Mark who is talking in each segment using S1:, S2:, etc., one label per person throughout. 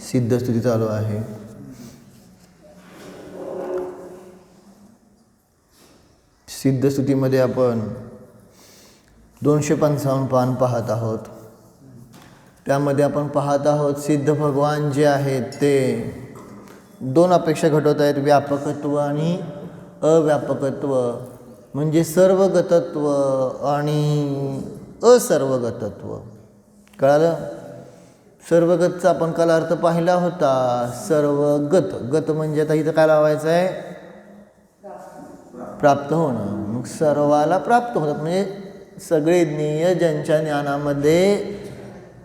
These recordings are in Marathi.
S1: सिद्धस्तुती चालू आहे. सिद्धस्तुतीमध्ये आपण 255 पान पाहत आहोत. त्यामध्ये आपण पाहत आहोत सिद्ध भगवान जे आहेत ते दोन अपेक्षा घटवत आहेत, व्यापकत्व आणि अव्यापकत्व, म्हणजे सर्वगतत्व आणि असर्वगतत्व. कळालं? सर्वगतचा आपण काल अर्थ पाहिला होता. सर्वगत, गत म्हणजे आता इथं काय लावायचं आहे? प्राप्त होणं. मग सर्वाला प्राप्त होतात म्हणजे सगळे ज्ञेय ज्यांच्या ज्ञानामध्ये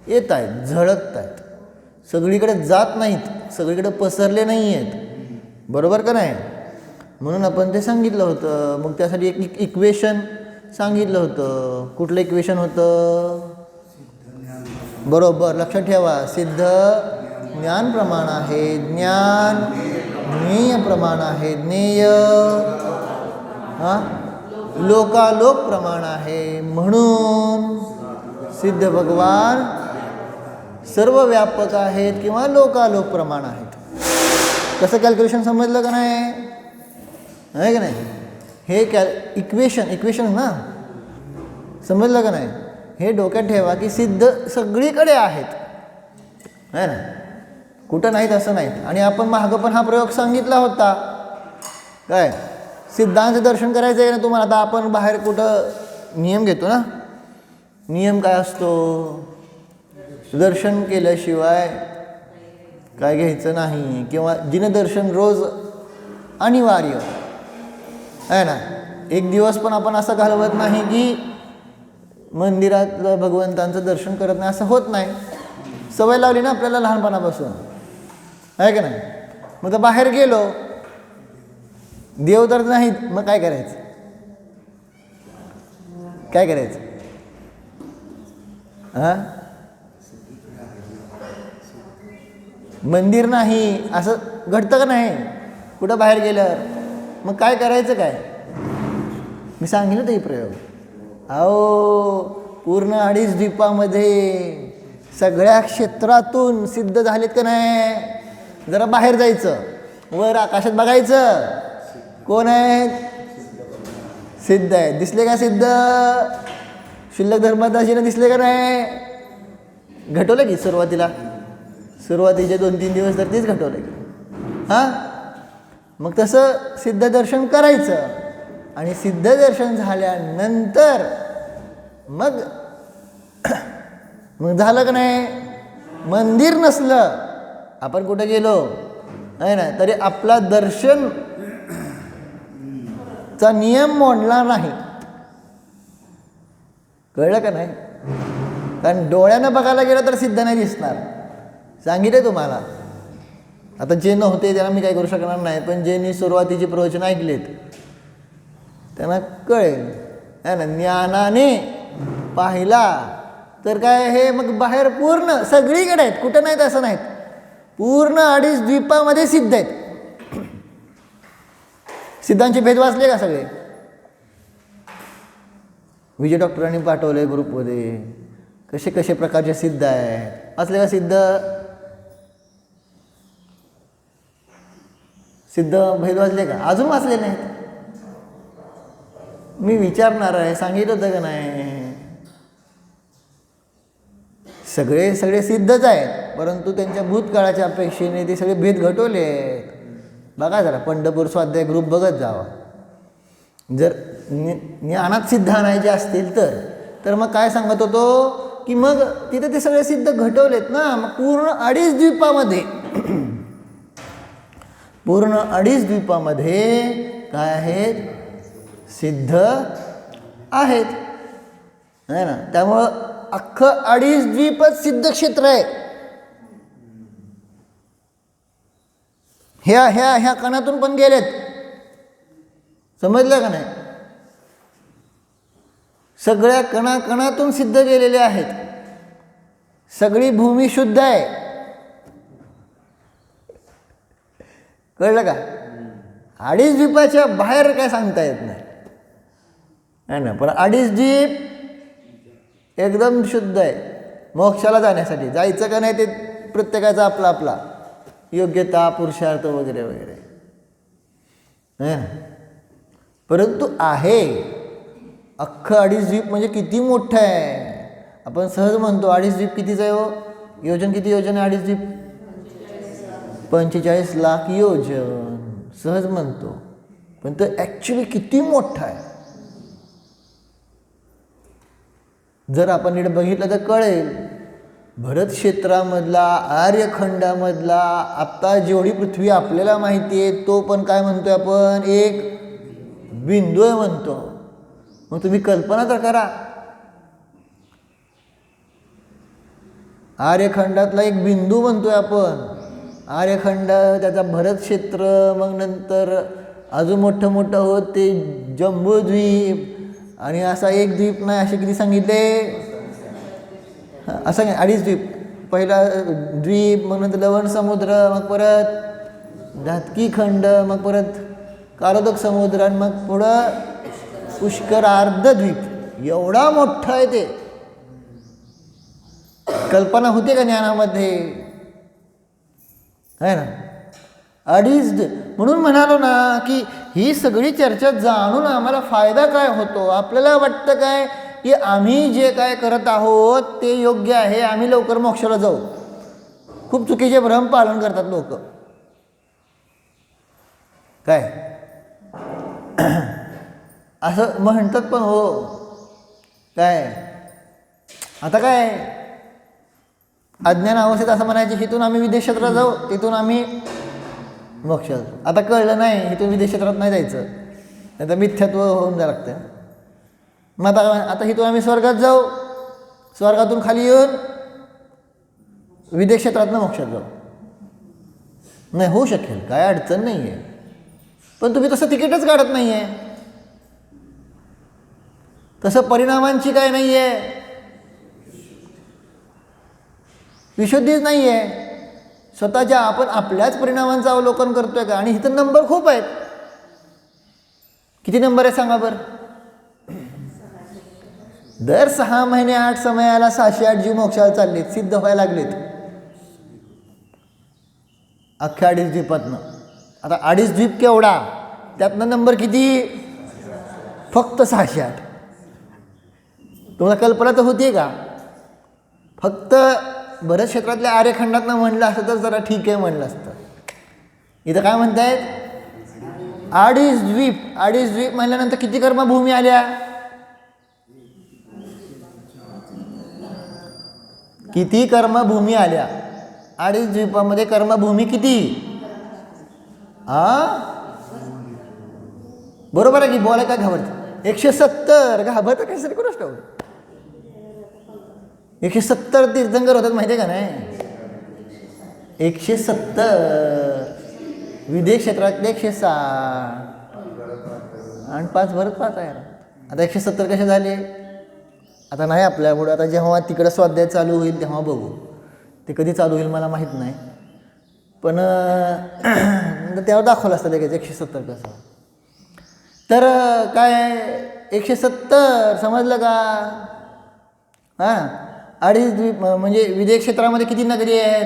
S1: येत आहेत, झळकत आहेत, सगळीकडे जात नाहीत, सगळीकडे पसरले नाही आहेत. बरोबर का नाही? म्हणून आपण ते सांगितलं होतं. मग त्यासाठी एक इक्वेशन सांगितलं होतं. कुठलं इक्वेशन होतं? बरोबर, लक्षात ठेवा. सिद्ध ज्ञान प्रमाण आहे, ज्ञान ज्ञेय प्रमाण आहे, ज्ञेय लोकालोक प्रमाण आहे. म्हणून सिद्ध भगवान सर्व व्यापक आहेत किंवा लोकालोक प्रमाण आहेत. कसं कॅल्क्युलेशन समजलं का नाही? आहे का नाही? हे इक्वेशन ना, समजलं का नाही? हे डोक्यात ठेवा की सिद्ध सगळीकडे आहेत, आहे ना, कुठं नाहीत असं नाहीत. आणि आपण मागं पण हा प्रयोग सांगितला होता. काय सिद्धांचं दर्शन करायचं आहे ना तुम्हाला? आता आपण बाहेर कुठं नियम घेतो ना, नियम काय असतो? दर्शन केल्याशिवाय काय घ्यायचं नाही, किंवा दिनदर्शन रोज अनिवार्य आहे ना. एक दिवस पण आपण असं घालवत नाही की मंदिरातलं भगवंतांचं दर्शन करत नाही, असं होत नाही. सवय लावली ना आपल्याला लहानपणापासून, आहे का नाही? मग तर बाहेर गेलो, देव तर नाहीत, मग काय करायचं? काय करायचं? मंदिर नाही असं घडतं का नाही कुठं बाहेर गेल्यावर? मग काय करायचं? काय मी सांगितलं ते प्रयोग. अहो, पूर्ण 2.5 द्वीपामध्ये सगळ्या क्षेत्रातून सिद्ध झालेत का नाही? जरा बाहेर जायचं, वर आकाशात बघायचं, कोण आहेत? सिद्ध आहेत. दिसले का सिद्ध? शिल्लक धर्मदासीनं दिसले का नाही? घटवलं की सुरुवातीचे 2-3 दिवस तर तेच घटवलं की. मग तसं सिद्ध दर्शन करायचं. आणि सिद्ध दर्शन झाल्यानंतर मग झालं का नाही? मंदिर नसलं, आपण कुठं गेलो आहे ना, तरी आपला दर्शन चा नियम मोडला नाही. कळलं का नाही? कारण डोळ्यानं बघायला गेलं तर सिद्ध नाही दिसणार. सांगितलं तुम्हाला. आता जे नव्हते त्यांना मी काय करू शकणार नाही, पण ज्यांनी सुरुवातीची प्रवचन ऐकलेत त्यांना कळेल, आहे ना. ज्ञानाने पाहिला तर काय, हे मग बाहेर पूर्ण सगळीकडे आहेत, कुठं नाहीत असं नाहीत, पूर्ण 2.5 द्वीपामध्ये सिद्ध आहेत. सिद्धांचे भेद वाचले का सगळे? विजय डॉक्टरांनी पाठवले ग्रुपमध्ये, कसे कसे प्रकारचे सिद्ध आहेत. वाचले का सिद्ध भेद वाचले का? अजून वाचले नाहीत? मी विचारणार आहे, सांगितलं होतं का नाही? सगळे सिद्धच आहेत, परंतु त्यांच्या भूतकाळाच्या अपेक्षेने ते सगळे भेद घटवले आहेत. बघा जरा पंढरपूर स्वाध्याय ग्रुप बघत जावा. जर ज्ञानात सिद्ध आणायचे असतील तर मग काय सांगत होतो की मग तिथे ते सगळे सिद्ध घटवलेत ना. मग पूर्ण 2.5 द्वीपामध्ये काय आहेत? सिद्ध आहेत, आहे ना. त्यामुळं अख्खं 2.5 द्वीपच सिद्ध क्षेत्र आहे. ह्या कणातून पण गेलेत, समजलं का नाही? सगळ्या कणाकणातून सिद्ध गेलेले आहेत. सगळी भूमी शुद्ध आहे. कळलं का? 2.5 द्वीपाच्या बाहेर काय सांगता येत नाही, आहे ना. पण 2.5 द्वीप एकदम शुद्ध आहे. मोक्षाला जाण्यासाठी. जायचं का नाही ते प्रत्येकाचा आपला आपला योग्यता, पुरुषार्थ वगैरे वगैरे है ना. परंतु आहे अख्खं 2.5 द्वीप म्हणजे किती मोठं आहे. आपण सहज म्हणतो 2.5 द्वीप कितीचं आहे हो. योजन किती योजन आहे 2.5 द्वीप? 45 लाख योजन सहज म्हणतो. पण तो ॲक्च्युली किती मोठा आहे जर आपण नीट बघितलं तर कळेल. भरत क्षेत्रामधला, आर्यखंडामधला आत्ता जेवढी पृथ्वी आपल्याला माहिती आहे तो पण काय म्हणतोय आपण, एक बिंदू आहे म्हणतो. मग तुम्ही कल्पना तर करा, आर्यखंडातला एक बिंदू म्हणतोय आपण. आर्यखंड, त्याचा भरत क्षेत्र, मग नंतर अजून मोठं मोठं होत ते जम्बूद्वीप, आणि असा एक द्वीप नाही, असे किती सांगितले, असं नाही 2.5 द्वीप. पहिला द्वीप, मग नंतर लवण समुद्र, मग परत धातकी खंड, मग परत कालोदक समुद्र, आणि मग पुढं पुष्कर अर्धद्वीप. एवढा मोठा आहे ते. कल्पना होते का ज्ञानामध्ये, आहे ना. 2.5 म्हणून म्हणालो ना की ही सगळी चर्चा जाणून आम्हाला फायदा काय होतो. आपल्याला वाटतं काय की आम्ही जे काय करत आहोत ते योग्य आहे, आम्ही लवकर मोक्षाला जाऊ. खूप चुकीचे भ्रम पालन करतात लोक. काय असं म्हणतात पण हो. काय आता काय अज्ञान अवस्थेत असं म्हणायचे, इथून आम्ही विदेश क्षेत्रात जाऊ, तिथून आम्ही मोक्षात. आता कळलं नाही इथून विदेश क्षेत्रात नाही जायचं, नाही तर मिथ्यात्व होऊन जायला लागतं. मग आता इथून आम्ही स्वर्गात जाऊ, स्वर्गातून खाली येऊन विदेश क्षेत्रातनं मोक्षात जाऊ. नाही होऊ शकेल, काय अडचण नाही आहे. पण तुम्ही तसं तिकीटच काढत नाही आहे, तसं परिणामांची काय नाही आहे, विशुद्धीच नाही आहे. स्वतःच्या आपण आपल्याच परिणामांचं अवलोकन करतोय का. आणि इथं नंबर खूप आहेत. किती नंबर आहे सांगा बरं. दर 6 महिने 8 समयाला 608 जीव मोक्षाला चाललेत, सिद्ध व्हायला लागलेत अख्ख्या 2.5 द्वीपातनं. आता 2.5 द्वीप केवढा, त्यातनं नंबर किती, फक्त 608. तुम्हाला कल्पना तर होती का. फक्त बऱ्याच क्षेत्रातल्या आर्यखंडातनं म्हणलं असतं तर जरा ठीक आहे म्हणलं असतं. इथं काय म्हणतायत 2.5 द्वीप. 2.5 द्वीप म्हणल्यानंतर किती कर्मभूमी आल्या, किती कर्मभूमी आल्या. 2.5 द्वीपामध्ये कर्मभूमी किती, बरोबर आहे की. बोलाय काय घाबरत, 170 घाबरत कशासाठी कोणाच ठाऊक. 170 तीर्थंकर होतात माहिती आहे का नाही. 170 विदेश क्षेत्रातले 160 आणि 5 भरत 5 आहे. आता 170 कसे झाले, आता नाही आपल्यापुढं. आता जेव्हा तिकडं स्वाध्याय चालू होईल तेव्हा बघू. ते कधी चालू होईल मला माहीत नाही, पण तेव्हा दाखवलं असतं लगेच 170 कसं. तर काय 170 समजलं का. हां 2.5 द्वीप म्हणजे विदेश क्षेत्रामध्ये किती नगरी आहेत,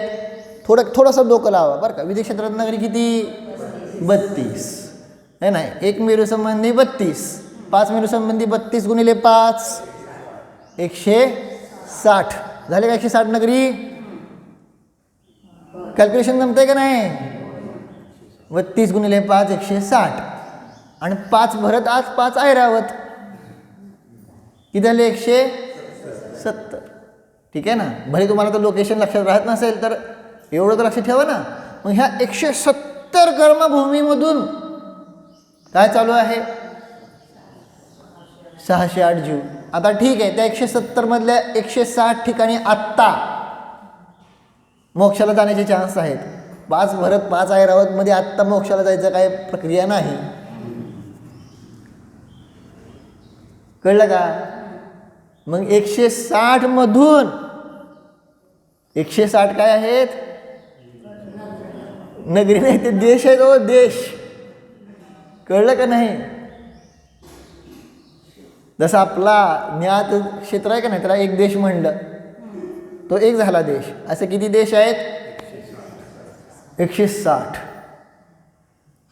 S1: थोडंसं डोकं लावा बरं का. विदेश क्षेत्रात नगरी किती, 32 आहे नाही. 1 मेरू संबंधी 32, 5 मेरू संबंधी 32 गुणिले 5 160 झाले का. 160 नगरी. कॅल्क्युलेशन जमतंय का नाही. 32 गुणिले 5 160 आणि 5 भरत आज 5 ऐरावत किती झाले 170. ठीक आहे ना. भले तुम्हाला तर लोकेशन लक्षात राहत नसेल तर एवढं तर लक्षात ठेवा ना. मग ह्या 170 कर्मभूमीमधून काय चालू आहे, 608 जीव. आता ठीक आहे, त्या 170 मधल्या 160 ठिकाणी आत्ता मोक्षाला जाण्याचे चान्स आहेत. 5 भरत 5 ऐरावत मध्ये आत्ता मोक्षाला जायचं काय प्रक्रिया नाही. कळलं का. मग 160 मधून 160 काय आहेत, नगरी नाही ते देश आहेत. ओ देश, कळलं का नाही. जसं आपला ज्ञात क्षेत्र आहे का नाही, त्याला एक देश म्हणलं. तो एक झाला देश. असे किती देश आहेत? 160.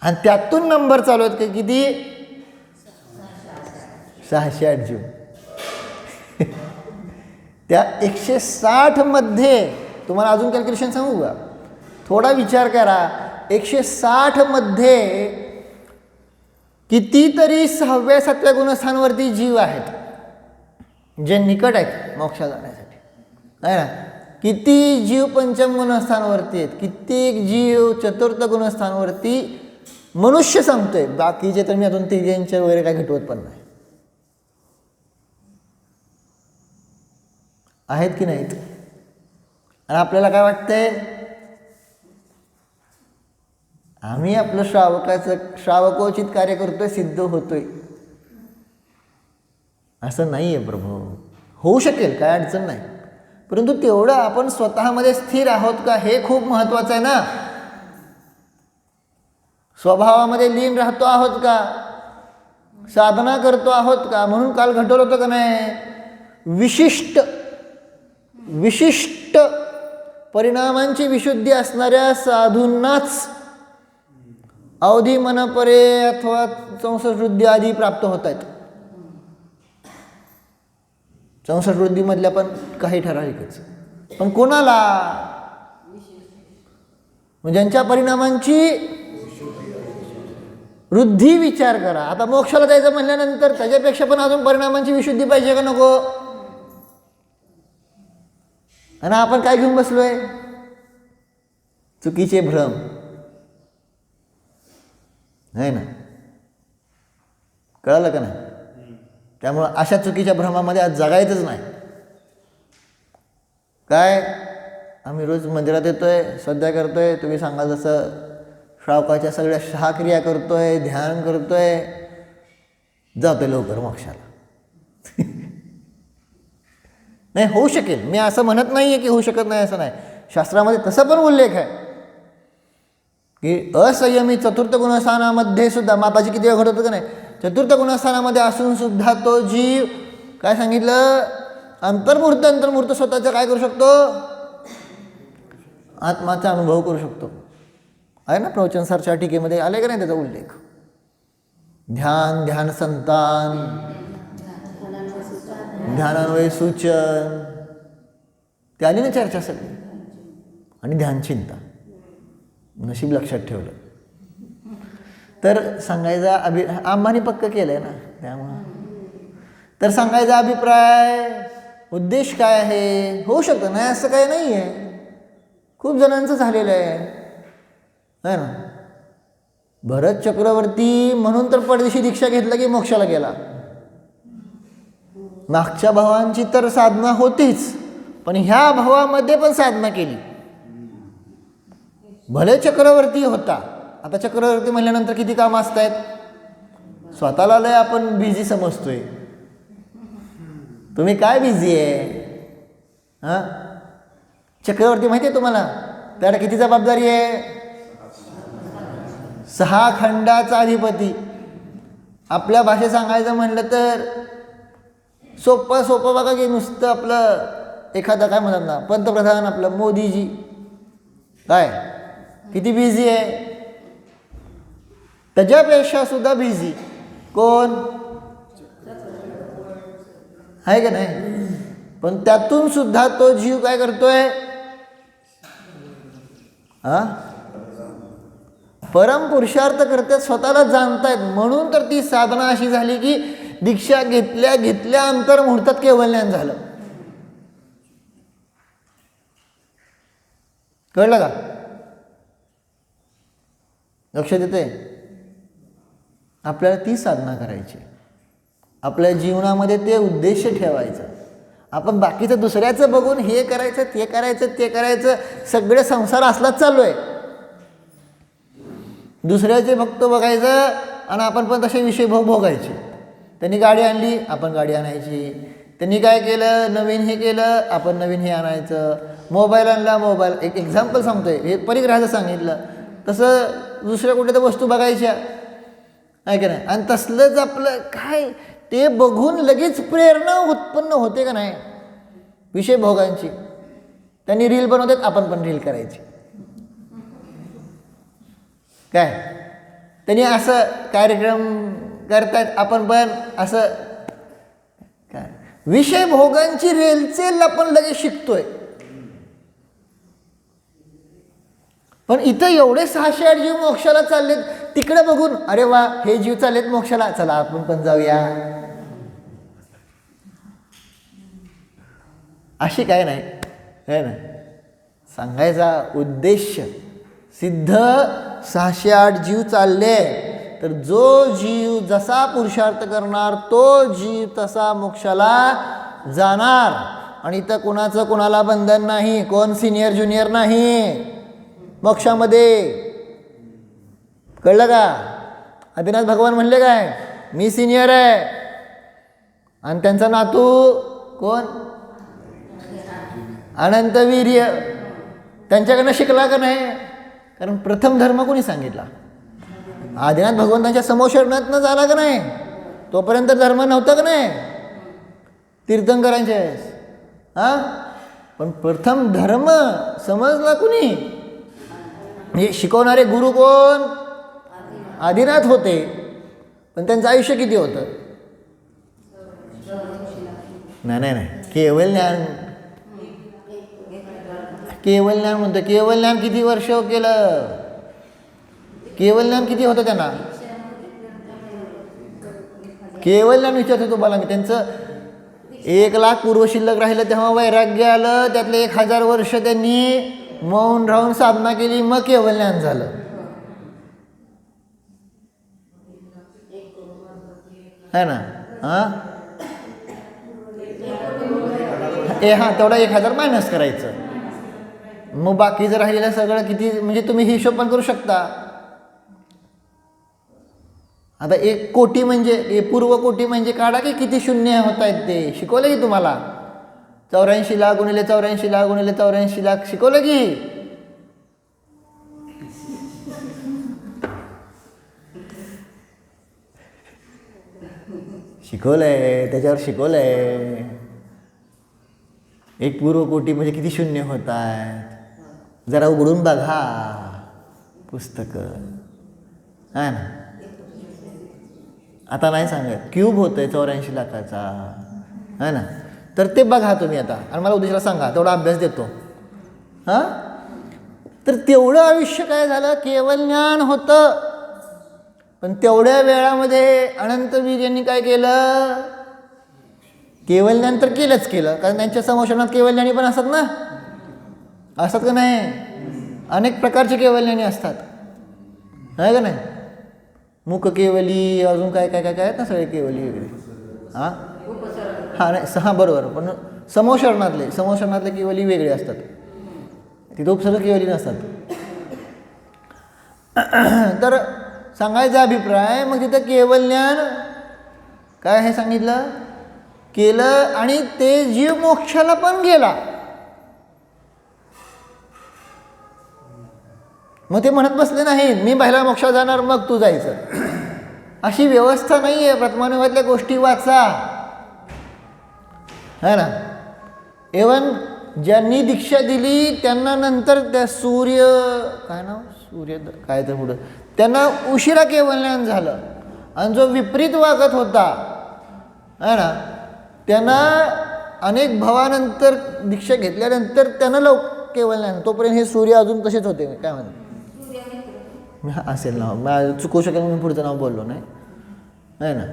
S1: आणि त्यातून नंबर चालू आहेत का किती? 608 जीव. त्या 160 मध्ये तुम्हाला अजून कॅल्क्युलेशन सांगू का? थोडा विचार करा. 160 मध्ये कितीतरी 6व्या 7व्या गुणस्थानावरती जीव आहेत जे निकट आहेत मोक्षाला जाण्यासाठी, आहे ना. किती जीव पंचम गुणस्थानावरती आहेत, कित्येक जीव चतुर्थ गुणस्थानावरती मनुष्य सांगतोय. बाकीचे तर मी अजून तिघांच्या वगैरे काय घटवत पण नाही. आहेत की नाहीत? आणि आपल्याला काय वाटतंय? आम्ही आपलं श्रावकोचित कार्य करतोय, सिद्ध होतोय. असं नाही आहे प्रभू. होऊ शकेल, काय अडचण नाही, परंतु तेवढं आपण स्वतःमध्ये स्थिर आहोत का हे खूप महत्त्वाचं आहे ना. स्वभावामध्ये लीन राहतो आहोत का? साधना करतो आहोत का? म्हणून काल घटवलं होतं का नाही? विशिष्ट परिणामांची विशुद्धी असणाऱ्या साधूंनाच अवधी मनपरे अथवा संसर्वृद्धी आदी प्राप्त होत आहेत. संसर्वृद्धीमधल्या पण काही ठराविकच, पण कोणाला? ज्यांच्या परिणामांची वृद्धी. विचार करा, आता मोक्षाला जायचं म्हणल्यानंतर त्याच्यापेक्षा पण अजून परिणामांची विशुद्धी पाहिजे का नको? आणि आपण काय घेऊन बसलोय? चुकीचे भ्रम, आहे ना. कळालं का नाही? त्यामुळं अशा चुकीच्या भ्रमामध्ये आज जगायचंच नाही. काय आम्ही रोज मंदिरात येतोय, श्रद्धा करतोय, तुम्ही सांगाल जसं श्रावकाच्या सगळ्या 6 क्रिया करतोय, ध्यान करतोय, जातोय लवकर मोक्षाला. नाही, होऊ शकेल. मी असं म्हणत नाही आहे की होऊ शकत नाही, असं नाही. शास्त्रामध्ये तसा पण उल्लेख आहे की असंयमी चतुर्थ गुणस्थानामध्ये सुद्धा, मापाची किती वेळ घडत होतं का नाही, चतुर्थ गुणस्थानामध्ये असून सुद्धा तो जीव काय सांगितलं? अंतर्मूर्त स्वतःचा काय करू शकतो? आत्माचा अनुभव करू शकतो. आहे ना, प्रवचनसारच्या टीकेमध्ये आले का नाही त्याचा उल्लेख? ध्यान संतान, ध्यानान्वय सूचन, ते आली ना चर्चा सगळी. आणि ध्यान चिंता, नशीब लक्षात ठेवलं तर सांगायचा आम्हाने पक्क केलंय ना. त्यामुळं तर सांगायचा अभिप्राय, उद्देश काय आहे? होऊ शकतं नाही असं काही नाही आहे. खूप जणांचं झालेलं आहे ना. भरत चक्रवर्ती म्हणून तर परदेशी दीक्षा घेतला की मोक्षाला गेला. मागच्या भावांची तर साधना होतीच, पण ह्या भावामध्ये पण साधना केली. भले चक्रवर्ती होता, आता चक्रवर्ती म्हणल्यानंतर किती कामं असतात. स्वतःला लय आपण बिझी समजतोय. तुम्ही काय बिझी आहे? हां, चक्रवर्ती माहिती आहे तुम्हाला? त्याला किती जबाबदारी आहे? 6 खंडाचा अधिपती. आपल्या भाषेत सांगायचं म्हणलं तर सोपं बघा की नुसतं आपलं एखादा काय म्हणतात ना, पंतप्रधान आपलं मोदीजी काय किती बिझी आहे. त्याच्यापेक्षा सुद्धा बिझी कोण आहे का नाही? पण त्यातून सुद्धा तो जीव काय करतोय? परम पुरुषार्थ करतात, स्वतःला जाणतायत. म्हणून तर ती साधना अशी झाली की दीक्षा घेतल्या अंतर्मुहूर्तात केवलज्ञान झालं. कळलं का? लक्षात येते? आपल्याला ती साधना करायची, आपल्या जीवनामध्ये ते उद्देश ठेवायचं. आपण बाकीचं दुसऱ्याचं बघून हे करायचं ते करायचं सगळे संसार असलाच चालू आहे. दुसऱ्याचे भक्त बघायचं आणि आपण पण तसे विषय भोगायचे. त्यांनी गाडी आणली, आपण गाडी आणायची. त्यांनी काय केलं, नवीन हे केलं, आपण नवीन हे आणायचं. मोबाईल आणला, मोबाईल. एक एक्झाम्पल सांगतोय, हे परिग्रहाचं सांगितलं. तसं दुसऱ्या कुठे तर वस्तू बघायच्या आहे का नाही. आणि तसलंच आपलं काय ते बघून लगेच प्रेरणा उत्पन्न होते का नाही विषय भोगांची. त्यांनी रील बनवतात, आपण पण रील करायची. काय त्यांनी असं कार्यक्रम करतात, आपण पण असं. काय विषय भोगांची रेलचेल आपण लगेच शिकतोय. पण इथं एवढे 608 जीव मोक्षाला चाललेत, तिकडे बघून अरे वा हे जीव चाललेत मोक्षाला, चला आपण पण जाऊया, अशी काय नाही है ना. सांगायचा उद्देश सिद्ध 608 जीव चालले, तर जो जीव जसा पुरुषार्थ करणार तो जीव तसा मोक्षाला जाणार. आणि इथं कोणाचं कोणाला बंधन नाही, कोण सिनियर ज्युनियर नाही मोक्षामध्ये. कळलं का? आदिनाथ भगवान म्हणले काय, मी सिनियर आहे आणि त्यांचा नातू कोण अनंतवीर्य, त्यांच्याकडनं शिकला का नाही? कारण प्रथम धर्म कोणी सांगितला? आदिनाथ भगवंतांच्या समोशरणातनं झाला का नाही? तोपर्यंत धर्म नव्हता का नाही तीर्थंकरांच्या वेळेस? पण प्रथम धर्म समजला कुणी? म्हणजे शिकवणारे गुरु कोण? आदिनाथ होते. पण त्यांचं आयुष्य किती होतं? नाही, केवळ ज्ञान. केवळ ज्ञान म्हणतो. केवळ ज्ञान किती वर्ष केलं? केवळ ज्ञान किती होतं त्यांना? केवळ ज्ञान विचारतो तुम्हाला मी. त्यांचं 1,00,000 पूर्व शिल्लक राहिलं तेव्हा वैराग्य आलं, त्यातले 1,000 वर्ष त्यांनी मौन राहून साधना केली, मग केवळ ज्ञान झालं. है ना? तेवढा 1,000 मायनस करायचं, मग बाकीचं राहिलेलं सगळं किती, म्हणजे तुम्ही हिशोब पण करू शकता. आता 1 कोटी म्हणजे पूर्व कोटी म्हणजे काढा की किती शून्य होत आहेत ते. शिकवलं की तुम्हाला? 84 लाख गुणिले 84 लाख गुणिले 84 लाख शिकवलं की? शिकवलंय, त्याच्यावर शिकवलंय. 1 पूर्व कोटी म्हणजे किती शून्य होत आहेत, जरा उघडून बघा पुस्तकं, है ना. आता नाही सांगत क्यूब होतंय 84 लाखाचा, है ना. तर ते बघा तुम्ही आता आणि मला उद्देशाला सांगा, तेवढा अभ्यास देतो. तर तेवढं आयुष्य काय झालं? केवळ ज्ञान होतं. पण तेवढ्या वेळामध्ये अनंतवीर यांनी काय केलं? केवळ ज्ञान तर केलंच केलं, कारण त्यांच्या समोशनात केवळ ज्ञानी पण असतात ना. असतात का नाही? अनेक प्रकारचे केवळ ज्ञानी असतात, आहे का नाही? मुख केवली, अजून काय काय काय काय आहेत ना सगळे केवली वगैरे. नाही बरोबर. पण समोशरणातले केवली वेगळे असतात, तिथं उपसर्ग केवली नसतात. तर सांगायचा अभिप्राय, मग तिथं केवळ ज्ञान काय हे सांगितलं केलं, आणि ते जीव मोक्षाला पण गेला. मग ते म्हणत बसले नाही मी पहिला मोक्षात जाणार मग तू जायचं, अशी व्यवस्था नाही आहे. प्रथमानुगातल्या गोष्टी वाचा, है ना. एवन ज्यांनी दीक्षा दिली त्यांना नंतर त्या सूर्य काय तर पुढं त्यांना उशिरा केवळ ज्ञान झालं, आणि जो विपरीत वागत होता, है ना, त्यांना अनेक भावानंतर दीक्षा घेतल्यानंतर त्यांना केवळ ज्ञान. तोपर्यंत हे सूर्य अजून तसेच होते. काय म्हणते असेल नाव, मी चुकवू शकेल म्हणून पुढचं नाव बोललो नाही, है ना.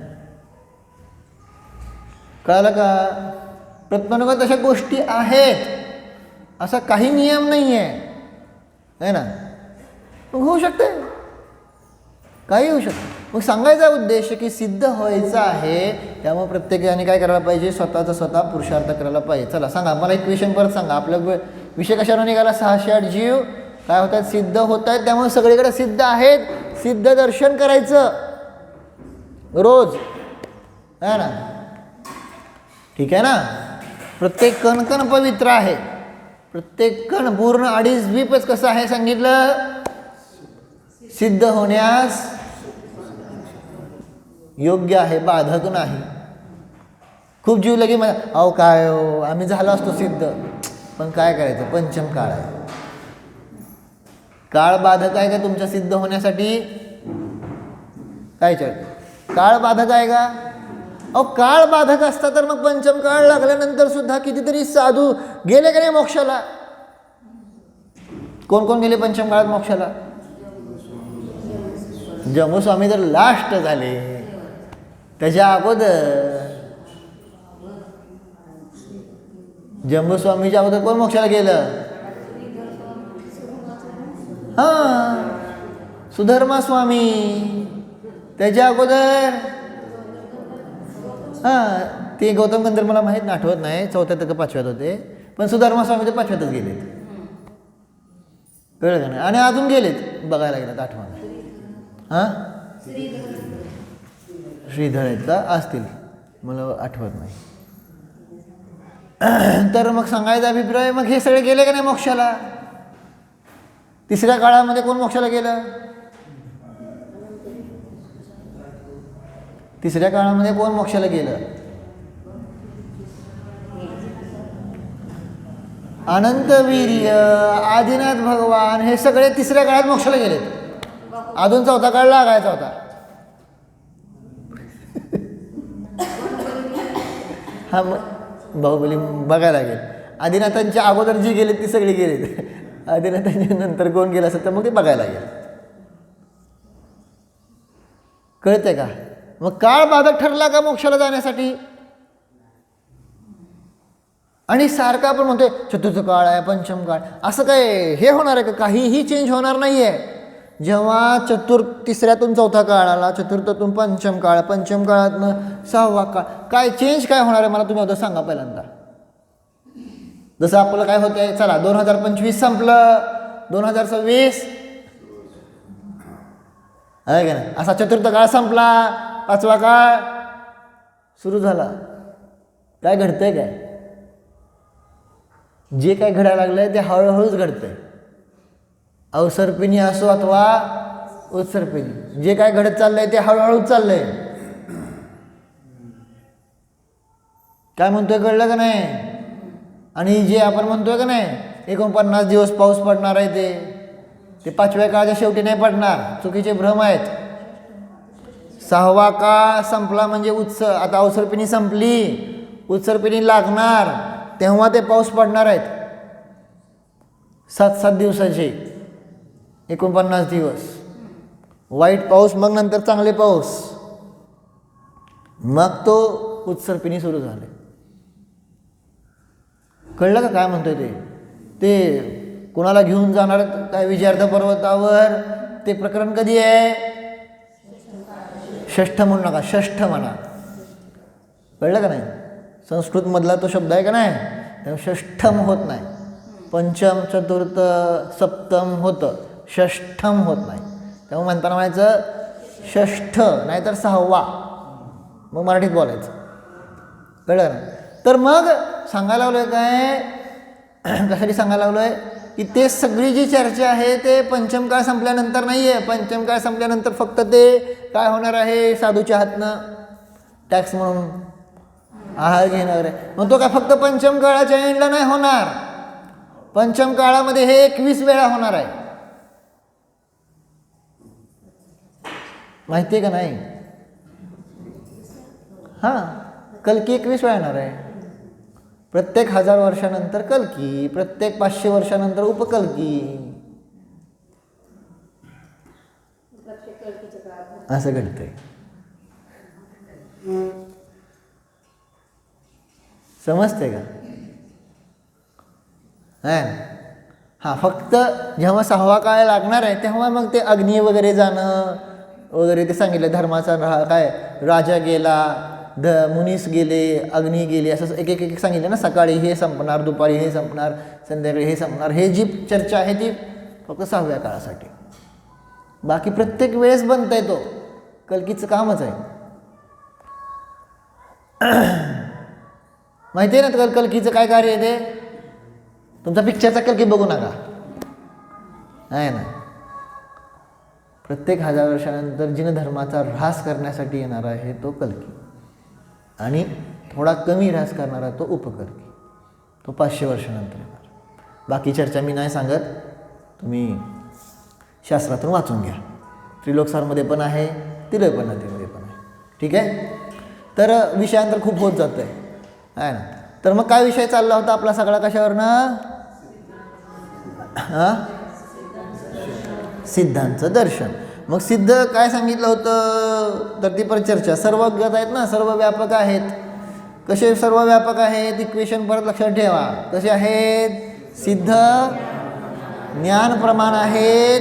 S1: कळालं का? प्रथमानुगात अशा गोष्टी आहेत, असा काही नियम नाही आहे, है ना. मग होऊ शकते, काही होऊ शकतं. मग सांगायचा उद्देश की सिद्ध व्हायचं आहे, त्यामुळे प्रत्येकाने काय करायला पाहिजे? स्वतः पुरुषार्थ करायला पाहिजे. चला सांगा, मला एक क्वेश्चन परत सांगा. आपला विषय कशावर निघाला? 608 जीव काय होतात? सिद्ध होत आहेत. त्यामुळे सगळीकडे सिद्ध आहेत, सिद्ध दर्शन करायचं रोज, है ना. ठीक आहे ना. प्रत्येक कण पवित्र आहे, प्रत्येक कण पूर्ण 2.5 द्वीपच कसं आहे सांगितलं? सिद्ध होण्यास योग्य आहे, बाधक नाही. खूप जीव लगे अहो काय हो आम्ही झालो असतो सिद्ध, पण काय करायचं, पंचम काळ आहे. काळ बाधक आहे का तुमच्या सिद्ध होण्यासाठी? काय काळ बाधक आहे का? अहो काळ बाधक असता तर मग पंचम काळ लागल्यानंतर सुद्धा कितीतरी साधू गेले का नाही मोक्षाला? कोण कोण गेले पंचम काळात मोक्षाला? जम्बूस्वामी तर लास्ट झाले. त्याच्या अगोदर जम्बूस्वामीच्या अगोदर कोण मोक्षाला गेलं? हां, सुधर्मा स्वामी. त्याच्या अगोदर हां, ते गौतम गंधर्व मला माहीत नाही, आठवत नाही, 4थ्यात का 5व्यात होते, पण सुधर्मा स्वामी ते 5व्यातच गेलेत. कळलं का नाही? आणि अजून गेलेत बघायला गेलेत, आठवण. हां, श्रीधर आहेत का? असतील, मला आठवत नाही. तर मग सांगायचा अभिप्राय, मग हे सगळे गेले का नाही मोक्षाला? तिसऱ्या काळामध्ये कोण मोक्षाला गेलं? तिसऱ्या काळामध्ये कोण मोक्षाला गेलं? अनंतवीर्य, आदिनाथ भगवान, हे सगळे तिसऱ्या काळात मोक्षाला गेलेत. अजून 4था काळ लागायचा होता. हा, बाहुबली बघायला लागेल. आदिनाथांच्या अगोदर जी गेलेत ती सगळी गेलेत. आदिनाथांच्या नंतर कोण गेलं असेल तर मग ते बघायला लागेल. कळतंय का? मग काळ बाधक ठरला का मोक्षाला जाण्यासाठी? आणि सारखा आपण म्हणतोय चतुर्थ काळ आहे, पंचम काळ, असं काय हे होणार आहे का? काहीही चेंज होणार नाही आहे. जेव्हा तिसऱ्यातून 4था काळ आला, चतुर्थातून पंचम काळ, पंचम काळातनं 6वा काळ, काय चेंज काय होणार आहे मला तुम्ही आता सांगा पहिल्यांदा. जसं आपलं काय होतंय, चला 2025 संपलं, 2026 आहे का नाही, असा चतुर्थ काळ संपला, 5वा काळ सुरू झाला. काय घडतंय? काय जे काय घडायला लागलंय ते हळूहळूच घडतंय. अवसर्पिणी असो अथवा उत्सर्पिणी, जे काय घडत चाललंय ते हळूहळूच चाललंय. काय म्हणतोय कळलं का नाही? आणि जे आपण म्हणतोय का नाही 49 दिवस पाऊस पडणार आहे, ते 5व्या काळाच्या शेवटी नाही पडणार, चुकीचे भ्रम आहेत. 6वा काळ संपला म्हणजे आता अवसर्पिणी संपली, उत्सर्पिणी लागणार, तेव्हा ते पाऊस पडणार आहेत. 7-7 दिवसाचे 49 दिवस वाईट पाऊस, मग नंतर चांगले पाऊस, मग तो उत्सर्पिणी सुरू झाले. कळलं का काय म्हणतोय ते कोणाला घेऊन जाणार काय विजयार्थ पर्वतावर? ते प्रकरण कधी आहे? षष्ठ म्हणू नका, षष्ठ म्हणा. कळलं का नाही? संस्कृत मधला तो शब्द आहे का नाही, त्यामुळे षष्ठम होत नाही. पंचम, चतुर्थ, सप्तम होतं, षष्ठम होत नाही. त्यामुळे म्हणताना म्हणायचं षष्ठ नाहीतर 6वा, मग मराठीत बोलायचं. कळलं ना? तर मग सांगायला लागलोय काय, कशासाठी सांगायला लागलोय की ते सगळी जी चर्चा आहे ते पंचम काळ संपल्यानंतर नाही आहे. पंचम काळ संपल्यानंतर फक्त ते काय होणार आहे, साधूच्या हातनं टॅक्स म्हणून आहार घेणार आहे. मग तो काय फक्त पंचम काळाच्या एंडला नाही होणार, पंचम काळामध्ये हे 21 वेळा होणार आहे. माहिती आहे का नाही? हां, कल्की 21 वेळा येणार आहे. प्रत्येक 1000 वर्षानंतर कल्की, प्रत्येक 500 वर्षानंतर उपकल्की, असं घडतंय. समजते का? हां, फक्त जेव्हा 6वा काळ लागणार आहे तेव्हा मग ते अग्नी वगैरे जाणं वगैरे ते सांगितलं. धर्माचा काय राजा गेला, मुनीस गेले, अग्नी गेले, असं एक एक सांगितलं ना. सकाळी हे संपणार, दुपारी हे संपणार, संध्याकाळी हे संपणार. हे जी चर्चा आहे ती फक्त 6व्या काळासाठी. बाकी प्रत्येक वेळेस बनतंय तो कल्कीचं कामच आहे. माहिती आहे ना कल्कीचं काय कार्य आहे ते? तुमचा पिक्चरचा कल्की बघू नका, आहे ना. प्रत्येक 1000 वर्षानंतर जिनधर्माचा ऱ्हास करण्यासाठी येणारा आहे तो कल्की, आणि थोडा कमी ऱ्हास करणारा तो उपकल्की, तो 500 वर्षानंतर येणार. बाकी चर्चा मी नाही सांगत, तुम्ही शास्त्रातून वाचून घ्या. त्रिलोकसारमध्ये पण आहे, तिलोपन्नतीमध्ये पण आहे. ठीक आहे. तर विषयांतर खूप होत जातं आहे ना. तर मग काय विषय चालला होता आपला सगळा कशावरनं? सिद्धांचं दर्शन. मग सिद्ध काय सांगितलं होतं? तर ती पण चर्चा. सर्वज्ञ आहेत ना, सर्व व्यापक आहेत. कसे सर्व व्यापक आहेत? इक्वेशन परत लक्षात ठेवा. कसे आहेत? सिद्ध ज्ञान प्रमाण आहेत,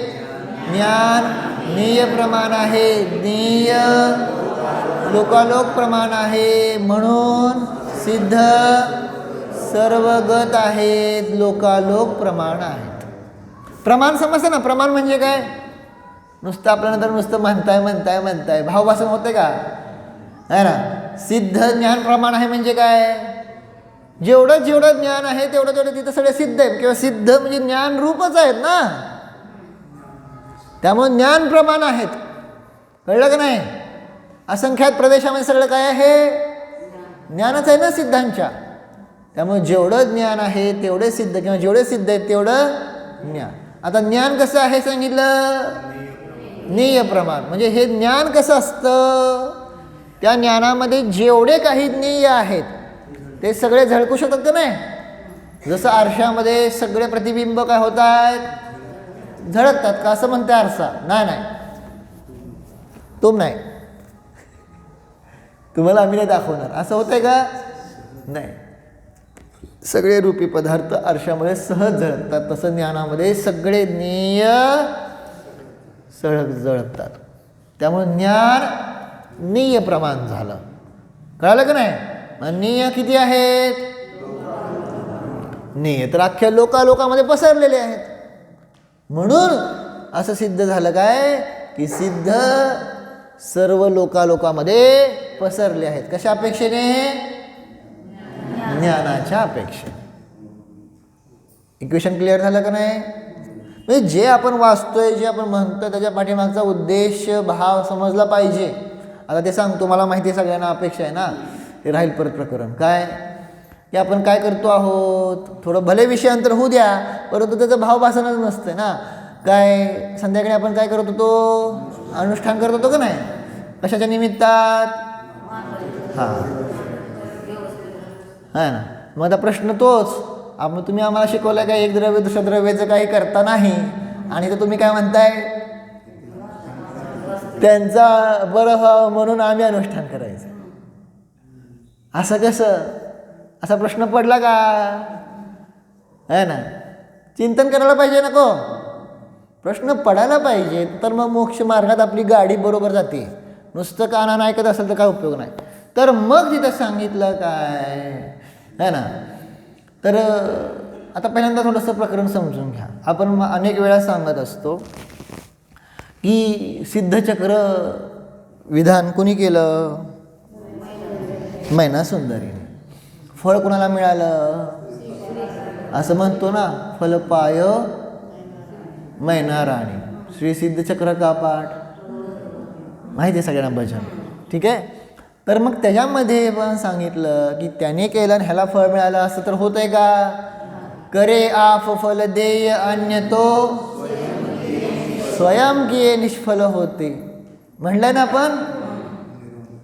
S1: ज्ञान ज्ञेय प्रमाण आहे, ज्ञेय लोकालोक प्रमाण आहे, म्हणून सिद्ध सर्वगत आहेत, लोकालोक प्रमाण आहेत. प्रमाण समजतं ना? प्रमाण म्हणजे काय? नुसतं आपल्यानंतर नुसतं म्हणताय भावभाषण होते का? आहे ना. सिद्ध ज्ञान प्रमाण आहे म्हणजे काय? जेवढं ज्ञान आहे तेवढं तिथं सगळे सिद्ध आहेत, किंवा सिद्ध म्हणजे ज्ञान रूपच आहेत ना. त्यामुळे ज्ञान प्रमाण आहेत. कळलं का नाही? असंख्यात प्रदेशामध्ये सगळं काय आहे? ज्ञानच आहे ना सिद्धांच्या. त्यामुळे जेवढं ज्ञान आहे तेवढे सिद्ध, किंवा जेवढे सिद्ध आहेत तेवढं ज्ञान. आता ज्ञान कसं आहे सांगितलं? ज्ञेय प्रमाण. म्हणजे हे ज्ञान कसं असतं? त्या ज्ञानामध्ये जेवढे काही ज्ञेय आहेत ते सगळे झळकू शकतात का नाही? जसं आरशामध्ये सगळे प्रतिबिंब काय होत आहेत? झळकतात का? असं म्हणते आरसा? नाही, तुम नाही, तुम्हाला आम्ही नाही दाखवणार. असं होतंय का? नाही. सगळे रूपी पदार्थ आरशामध्ये सहज झळकतात. तसं ज्ञानामध्ये सगळे ज्ञेय झळकतात. त्यामुळे ज्ञान ज्ञेय प्रमाण झालं. कळालं का नाही? ज्ञेय किती आहेत? ज्ञेय तर अख्ख्या लोकामध्ये पसरलेले आहेत. म्हणून असं सिद्ध झालं काय की सिद्ध सर्व लोकामध्ये पसरले आहेत. कशा अपेक्षेने? ज्ञानाच्या अपेक्षेने. इक्वेशन क्लिअर झालं का नाही? म्हणजे जे आपण वाचतोय, जे आपण म्हणतोय, त्याच्या पाठीमागचा उद्देश भाव समजला पाहिजे. आता ते सांगतो, मला माहिती आहे सगळ्यांना अपेक्षा आहे ना. ते राहील परत प्रकरण काय की आपण काय करतो आहोत, थोडं भले विषयांतर होऊ द्या, परंतु त्याचा भाव भासणच नसतं ना. काय संध्याकाळी आपण काय करत होतो? अनुष्ठान करत होतो का नाही? कशाच्या निमित्तात? हां ना. मग आता प्रश्न तोच, तुम्ही आम्हाला शिकवलं काय एक द्रव्य दुसऱ्या द्रव्याचं काही करता नाही, आणि तर तुम्ही काय म्हणताय? त्यांचा बरं व्हावं म्हणून आम्ही अनुष्ठान करायचं. असं कसं? असा प्रश्न पडला का? आहे ना. चिंतन करायला पाहिजे नको? प्रश्न पडायला पाहिजे. तर मग मोक्ष मार्गात आपली गाडी बरोबर जाते. नुसतं कानानं ऐकत असेल तर काय उपयोग नाही. तर मग तिथं सांगितलं काय आहे ना. तर आता पहिल्यांदा थोडंसं प्रकरण समजून घ्या. आपण अनेक वेळा सांगत असतो की सिद्धचक्र विधान कोणी केलं? मैनासुंदरीने. फळ कोणाला मिळालं? असं म्हणतो ना, फलपाय मैना राणी. श्री सिद्धचक्र का पाठ माहिती आहे सगळ्यांना, भजन. ठीक आहे. तर मग त्याच्यामध्ये पण सांगितलं की त्याने केलं आणि ह्याला फळ मिळालं असं तर होत आहे का? करे आप फल देय अन्य तो स्वयं किये निष्फल होते म्हणलं ना आपण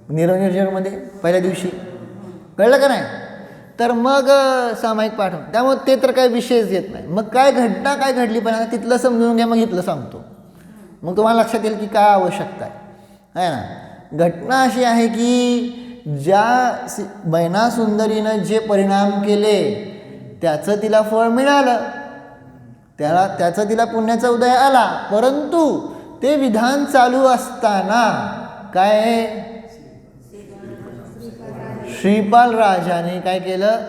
S1: निर्जरमध्ये पहिल्या दिवशी. कळलं का नाही? तर मग सामायिक पाठ. त्यामुळे ते तर काही विषयच येत नाही. मग काय घटना काय घडली पण आता तिथलं समजून घ्या, मग इथलं सांगतो. मग तुम्हाला लक्षात येईल की काय आवश्यकता आहे ना. घटना अशी आहे की ज्या मैनासुंदरीनं जे परिणाम केले त्याचं तिला फळ मिळालं, त्याचं तिला पुण्याचा उदय आला. परंतु ते विधान चालू असताना काय श्रीपाल राजाने काय केलं?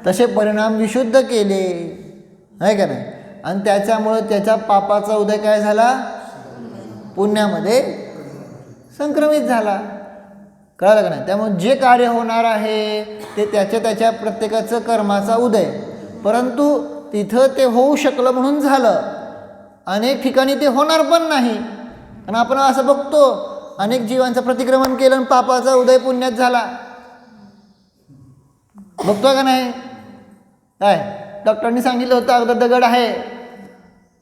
S1: तसे परिणाम विशुद्ध केले आहे का नाही. आणि त्याच्यामुळे त्याच्या पापाचा उदय काय झाला? पुण्यामध्ये संक्रमित झाला. कळलं का नाही? त्यामुळे जे कार्य होणार आहे ते त्याच्या प्रत्येकाचं कर्माचा उदय. परंतु तिथं ते होऊ शकलं म्हणून झालं. अनेक ठिकाणी ते होणार पण नाही. आणि आपण असं बघतो अनेक जीवांचं प्रतिक्रमण केलं आणि पापाचा उदय पुण्यात झाला. बघतोय का नाही? काय डॉक्टरांनी सांगितलं होतं अगोदर दगड आहे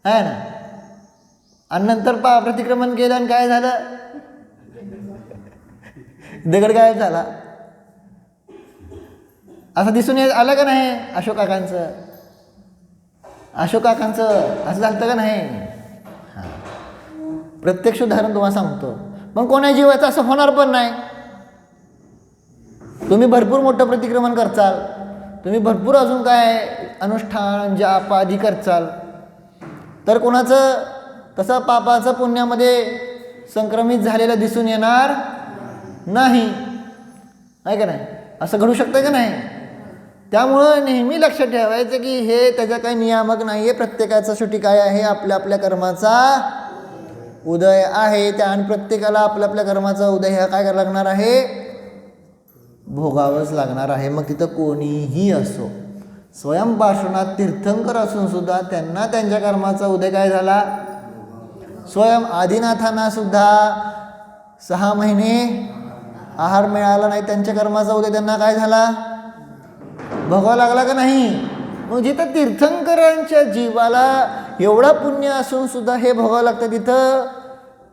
S1: ना, आणि नंतर प्रतिक्रमण केलं आणि काय झालं, दगड गायब झाला. असं दिसून आलं का नाही अशोक काकांचं असं झालं का नाही. प्रत्यक्ष उदाहरण तुम्हाला सांगतो. पण कोणा जीवाचं असं होणार पण नाही. तुम्ही भरपूर मोठं प्रतिक्रमण करचाल, तुम्ही भरपूर अजून काय अनुष्ठान जाप आदी करचाल, तर कोणाचं तसं पापाचं पुण्यामध्ये संक्रमित झालेलं दिसून येणार नाही, आहे का नाही. असं घडू शकतं का नाही. त्यामुळं नेहमी लक्षात ठेवायचं की हे त्याचं काही नियामक नाही आहे. प्रत्येकाचं शेवटी काय आहे, आपल्या आपल्या कर्माचा उदय आहे. त्या आणि प्रत्येकाला आपल्या आपल्या कर्माचा उदय हा काय करायला लागणार आहे, भोगावंच लागणार आहे. मग तिथं कोणीही असो, स्वयंपार्श्वनाथ तीर्थंकर असून सुद्धा त्यांना त्यांच्या कर्माचा उदय काय झाला. स्वयं आदिनाथांना सुद्धा 6 महिने आहार मिळाला नाही, त्यांच्या कर्माचा उदय त्यांना काय झाला, भोगावा लागला का नाही. मग जिथं तीर्थंकरांच्या जीवाला एवढा पुण्य असून सुद्धा हे भोगावं लागतं, तिथं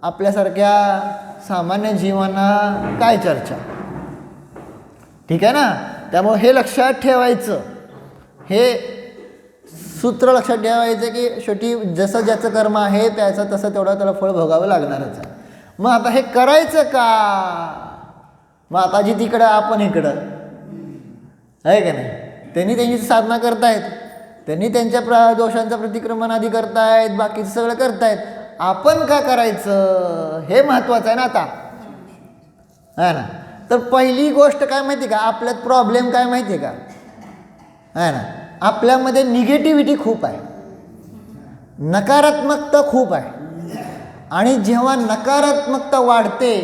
S1: आपल्यासारख्या सामान्य जीवांना काय चर्चा. ठीक आहे ना. त्यामुळे हे लक्षात ठेवायचं, हे सूत्र लक्षात ठेवायचं की शेवटी जसं ज्याचं कर्म आहे त्याचं तसं तेवढं त्याला फळ भोगावं लागणारच आहे. मग आता हे करायचं का. मग आता जी तिकडं आपण इकडं आहे का नाही. त्यांनी त्यांची साधना करतायत, त्यांनी त्यांच्या दोषांचं प्रतिक्रमण आधी करतायत, बाकीचं सगळं करतायत. आपण का करायचं हे महत्त्वाचं आहे ना आता, आहे ना. तर पहिली गोष्ट काय माहिती का, आपल्यात प्रॉब्लेम काय माहिती आहे का, आहे ना. आपल्यामध्ये निगेटिव्हिटी खूप आहे, नकारात्मकता खूप आहे. आणि जेव्हा नकारात्मकता वाढते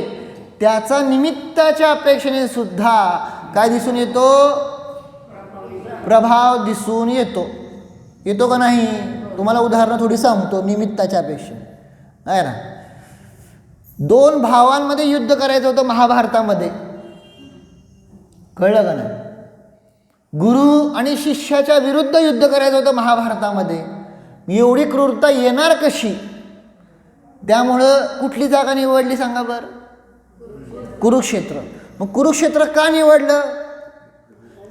S1: त्याचा निमित्ताच्या अपेक्षेने सुद्धा काय दिसून येतो, प्रभाव दिसून येतो का नाही. तुम्हाला उदाहरणं थोडी सांगतो निमित्ताच्या अपेक्षेने, आहे ना. 2 भावांमध्ये युद्ध करायचं होतं महाभारतामध्ये, कळलं का नाही. गुरु आणि शिष्याच्या विरुद्ध युद्ध करायचं होतं महाभारतामध्ये. एवढी क्रूरता येणार कशी. त्यामुळं कुठली जागा निवडली सांगा बरं, कुरुक्षेत्र. मग कुरुक्षेत्र का निवडलं,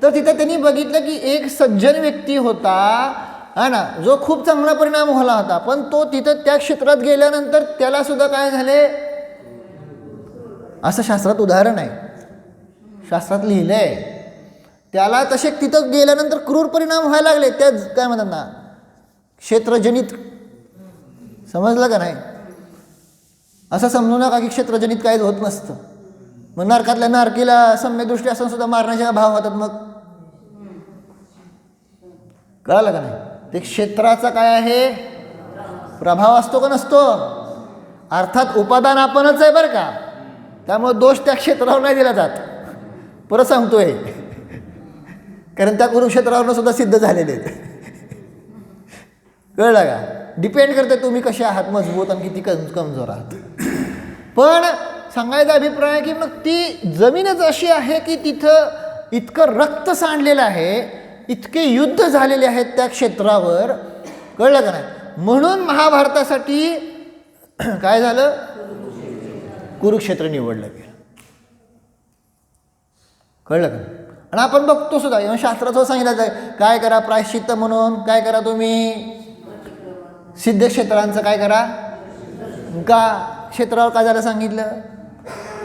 S1: तर तिथं त्यांनी बघितलं की एक सज्जन व्यक्ती होता, है ना, जो खूप चांगला परिणाम झाला होता. पण तो तिथं त्या क्षेत्रात गेल्यानंतर त्याला सुद्धा काय झाले, असं शास्त्रात उदाहरण आहे, शास्त्रात लिहिलं आहे. त्याला तसे तिथं गेल्यानंतर क्रूर परिणाम व्हायला लागले. त्या काय म्हणतात ना, क्षेत्रजनित. समजलं का नाही. असं समजू नका की क्षेत्रजनित काहीच होत नसतं. मग नरकातल्या नरकीला सम्यदृष्टी असून सुद्धा मारण्याचे भाव होतात. मग कळालं का नाही. ते क्षेत्राचा काय आहे, प्रभाव असतो का नसतो. अर्थात उपादान आपणच आहे बरं का. त्यामुळे दोष त्या क्षेत्रावर नाही दिला जात. परत सांगतोय, कारण त्या कुरुक्षेत्रावरनं सुद्धा सिद्ध झालेले आहेत. कळलं का. डिपेंड करते तुम्ही कसे आहात, मजबूत आणि किती कमजोर आहात. पण सांगायचा अभिप्राय की मग ती जमीनच अशी आहे की तिथं इतकं रक्त सांडलेलं आहे, इतके युद्ध झालेले आहेत त्या क्षेत्रावर. कळलं का नाही. म्हणून महाभारतासाठी काय झालं, कुरुक्षेत्र निवडलं गेलं. कळलं का. आणि आपण बघतो सुद्धा शास्त्रात सांगितलं आहे, काय करा प्रायश्चित्त म्हणून, काय करा तुम्ही सिद्ध क्षेत्रांचं काय करा. का क्षेत्रावर काय झालं सांगितलं,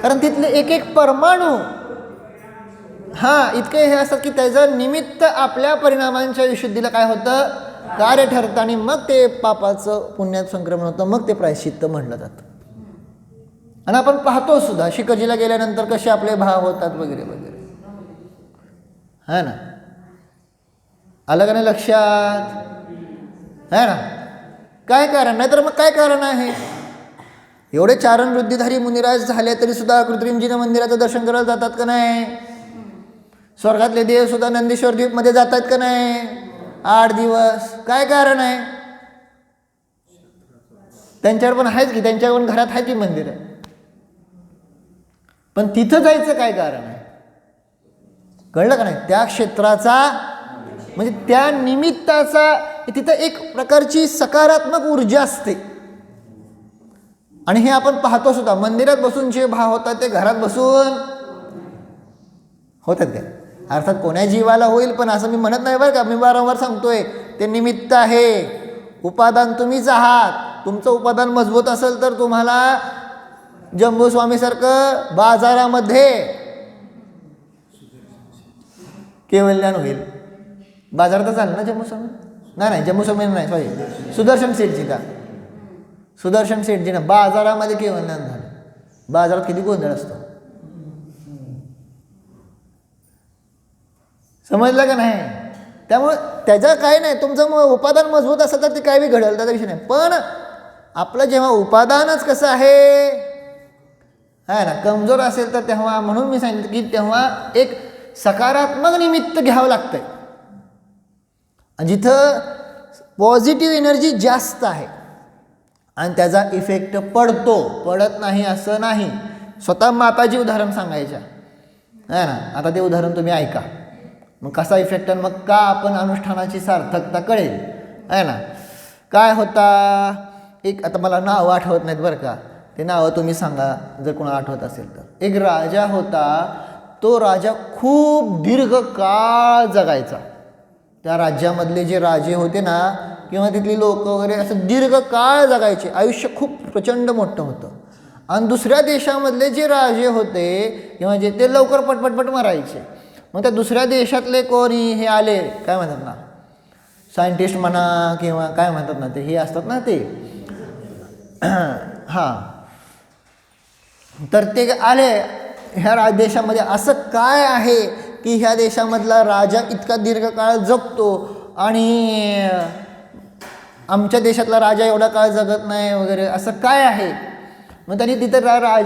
S1: कारण तिथले एक एक परमाणू इतके हे असतात की त्याचं निमित्त आपल्या परिणामांच्या विशुद्धीला काय होतं, कार्य ठरतं. आणि मग ते पापाचं पुण्यात संक्रमण होतं, मग ते प्रायश्चित्त म्हणलं जातं. आणि आपण पाहतो सुद्धा शिखरजीला गेल्यानंतर कसे आपले भाव होतात वगैरे वगैरे, है ना. आलं का नाही लक्षात, है ना. काय कारण नाही तर मग काय कारण आहे. एवढे चारण वृद्धिधारी मुनिराज झाले तरी सुद्धा कृत्रिमजीनं मंदिराचं दर्शन करायला जातात का नाही. स्वर्गातले देव सुद्धा नंदीश्वर द्वीपमध्ये जातात का नाही 8 दिवस. काय कारण आहे. त्यांच्यावर पण आहेच की, त्यांच्यावर पण घरात आहे की मंदिरं, पण तिथं जायचं काय कारण आहे. कळलं का नाही. त्या क्षेत्राचा म्हणजे त्या निमित्ताचा तिथं एक प्रकारची सकारात्मक ऊर्जा असते. आणि हे आपण पाहतो सुद्धा. मंदिरात बसून जे भाव होतात ते घरात बसून होतात काय? अर्थात कोण्या जीवाला होईल, पण असं मी म्हणत नाही बरं का. मी वारंवार सांगतोय ते निमित्त आहे. उपादान तुम्हीच आहात. तुमचं उपादान मजबूत असेल तर तुम्हाला जंबूस्वामीसारखं बाजारामध्ये केवल्यान होईल. बाजारातच आलं ना जंबूस्वामी? नाही, जंबूस्वामी नाही, सॉरी, सुदर्शन सेठजी का? सुदर्शन सेठजी ना बाजारामध्ये केवल्यान झालं. बाजारात किती गोंधळ असतो, समजलं का नाही? त्यामुळे त्याचं काय नाही, तुमचं उपादान मजबूत असेल तर ते काय बी घडेल, त्याचा विषय नाही. पण आपलं जेव्हा उपादानच कसं आहे ना, कमजोर असेल तर तेव्हा, म्हणून मी सांगितलं की तेव्हा एक सकारात्मक निमित्त घ्यावं लागतंय. जिथं पॉझिटिव्ह एनर्जी जास्त आहे आणि त्याचा इफेक्ट पडत नाही असं नाही. स्वतः माताजी उदाहरण सांगायच्या आहे ना. आता ते उदाहरण तुम्ही ऐका, मग कसा इफेक्ट आणि मग का आपण अनुष्ठानाची सार्थकता कळेल आहे ना. काय होता एक, आता मला नावं आठवत नाहीत बरं का, ते नावं तुम्ही सांगा जर कोणाला आठवत असेल तर. एक राजा होता, तो राजा खूप दीर्घ काळ जगायचा. त्या राज्यामधले जे राजे होते ना किंवा तिथली लोक वगैरे असं दीर्घ काळ जगायचे, आयुष्य खूप प्रचंड मोठं होतं. आणि दुसऱ्या देशामधले जे राजे होते किंवा जे ते लवकर पटपटपट मरायचे. मग त्या दुसऱ्या देशातले कोणी हे आले, काय म्हणतात ना, सायंटिस्ट म्हणा किंवा काय म्हणतात ना, ते हे असतात ना ते हां, तर ते आले ह्या देशामध्ये. असं काय आहे की ह्या देशामधला राजा इतका दीर्घकाळ जगतो आणि आमच्या देशातला राजा एवढा काळ जगत नाही वगैरे, असं काय आहे? मग त्यांनी तिथं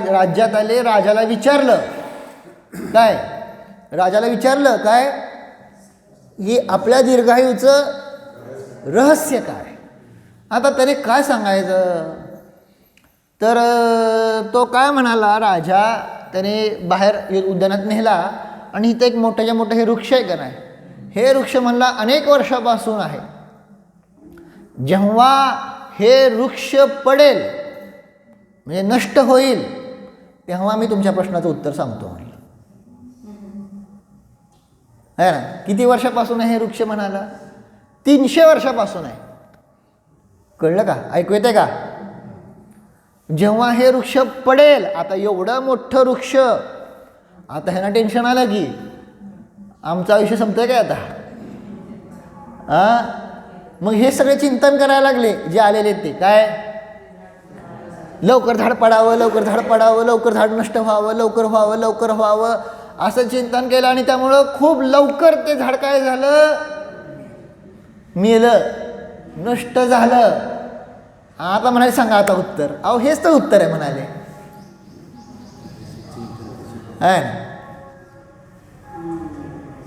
S1: राज्यात आले, राजाला विचारलं काय, राजाला विचारलं काय, हे आपल्या दीर्घायूचं रहस्य काय? आता त्याने काय सांगायचं, तर तो काय म्हणाला, राजा त्याने बाहेर उद्यानात नेला आणि इथं एक मोठ्याच्या मोठं हे वृक्ष आहे का नाही, हे वृक्ष म्हणला अनेक वर्षापासून आहे. जेव्हा हे वृक्ष पडेल म्हणजे नष्ट होईल तेव्हा मी तुमच्या प्रश्नाचं उत्तर सांगतो म्हणलं. आहे ना. किती वर्षापासून आहे हे वृक्ष म्हणाला? 300 वर्षापासून आहे. कळलं का? ऐकू येते का? जेव्हा हे वृक्ष पडेल, आता एवढं मोठं वृक्ष, आता ह्यांना टेन्शन आलं की आमचं आयुष्य संपतंय काय आता. मग हे सगळे चिंतन करायला लागले जे आलेले ते, काय लवकर झाड पडावं, लवकर झाड पडावं, लवकर झाड नष्ट व्हावं, लवकर व्हावं, लवकर व्हावं, असं चिंतन केलं. आणि त्यामुळं खूप लवकर ते झाड काय झालं, मेलं, नष्ट झालं. आता म्हणाले सांगा आता उत्तर. अहो हेच तर उत्तर आहे म्हणाले.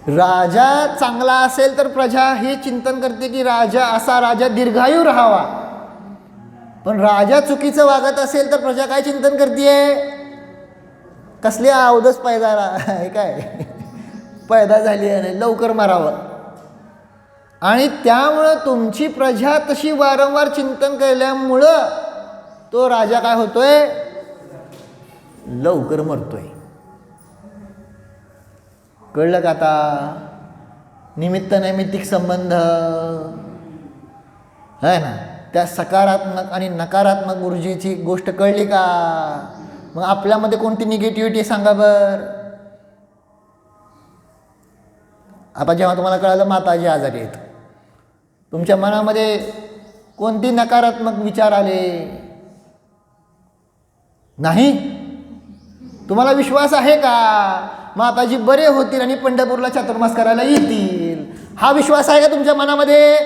S1: राजा चांगला असेल तर प्रजा हे चिंतन करते की राजा असा राजा दीर्घायू राहावा. पण राजा चुकीचं वागत असेल तर प्रजा काय चिंतन करते, कसली अवधच पैदा काय पैदा झाली आहे, लवकर मारावं. आणि त्यामुळं तुमची प्रजा तशी वारंवार चिंतन केल्यामुळं तो राजा काय होतोय, लवकर मरतोय. कळलं का आता? निमित्त नैमित्तिक संबंध आहे ना. त्या सकारात्मक आणि नकारात्मक ऊर्जेची गोष्ट कळली का? मग आपल्यामध्ये कोणती निगेटिव्हिटी सांगा बर. आता जेव्हा तुम्हाला कळालं माताजी आजारी आहेत, तुमच्या मनामध्ये कोणती नकारात्मक विचार आले? नाही. तुम्हाला विश्वास आहे का माताजी बरे होतील आणि पंढरपूरला चातुर्मास करायला येतील? हा विश्वास आहे का तुमच्या मनामध्ये?